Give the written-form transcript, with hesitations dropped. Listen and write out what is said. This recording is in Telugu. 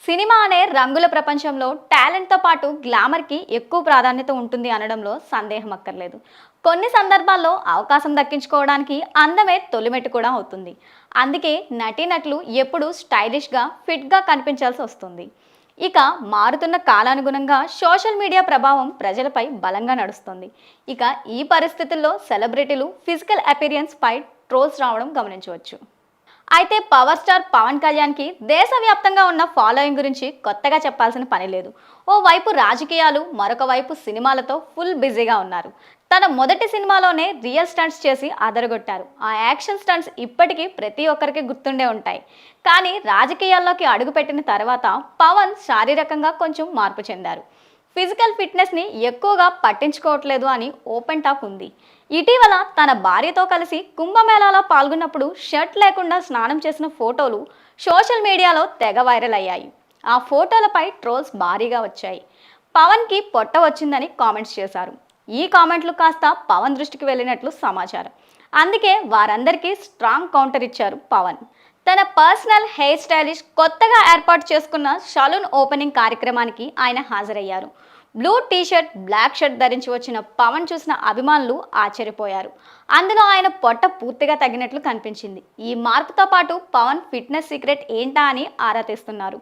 సినిమా అనే రంగుల ప్రపంచంలో టాలెంట్తో పాటు గ్లామర్కి ఎక్కువ ప్రాధాన్యత ఉంటుంది అనడంలో సందేహం అక్కర్లేదు. కొన్ని సందర్భాల్లో అవకాశం దక్కించుకోవడానికి అందమే తొలిమెట్టు కూడా అవుతుంది. అందుకే నటీనటులు ఎప్పుడూ స్టైలిష్గా ఫిట్గా కనిపించాల్సి వస్తుంది. ఇక మారుతున్న కాలానుగుణంగా సోషల్ మీడియా ప్రభావం ప్రజలపై బలంగా నడుస్తుంది. ఇక ఈ పరిస్థితుల్లో సెలబ్రిటీలు ఫిజికల్ అపిరియన్స్ పై ట్రోల్స్ రావడం గమనించవచ్చు. అయితే పవర్ స్టార్ పవన్ కళ్యాణ్కి దేశవ్యాప్తంగా ఉన్న ఫాలోయింగ్ గురించి కొత్తగా చెప్పాల్సిన పని లేదు. ఓ వైపు రాజకీయాలు, మరొక వైపు సినిమాలతో ఫుల్ బిజీగా ఉన్నారు. తన మొదటి సినిమాలోనే రియల్ స్టంట్స్ చేసి అదరగొట్టారు. ఆ యాక్షన్ స్టంట్స్ ఇప్పటికీ ప్రతి ఒక్కరికి గుర్తుండే ఉంటాయి. కానీ రాజకీయాల్లోకి అడుగుపెట్టిన తర్వాత పవన్ శారీరకంగా కొంచెం మార్పు చెందారు. ఫిజికల్ ఫిట్నెస్ని ఎక్కువగా పట్టించుకోవట్లేదు అని ఓపెన్ టాక్ ఉంది. ఇటీవల తన భార్యతో కలిసి కుంభమేళాలో పాల్గొన్నప్పుడు షర్ట్ లేకుండా స్నానం చేసిన ఫోటోలు సోషల్ మీడియాలో తెగ వైరల్ అయ్యాయి. ఆ ఫోటోలపై ట్రోల్స్ భారీగా వచ్చాయి. పవన్కి పొట్ట వచ్చిందని కామెంట్స్ చేశారు. ఈ కామెంట్లు కాస్త పవన్ దృష్టికి వెళ్ళినట్లు సమాచారం. అందుకే వారందరికీ స్ట్రాంగ్ కౌంటర్ ఇచ్చారు పవన్. తన పర్సనల్ హెయిర్ స్టైలిష్ కొత్తగా ఏర్పాటు చేసుకున్న సలూన్ ఓపెనింగ్ కార్యక్రమానికి ఆయన హాజరయ్యారు. బ్లూ టీషర్ట్, బ్లాక్ షర్ట్ ధరించి వచ్చిన పవన్ చూసిన అభిమానులు ఆశ్చర్యపోయారు. అందులో ఆయన పొట్ట పూర్తిగా తగ్గినట్లు కనిపించింది. ఈ మార్పుతో పాటు పవన్ ఫిట్నెస్ సీక్రెట్ ఏంటా అని ఆరా తీస్తున్నారు.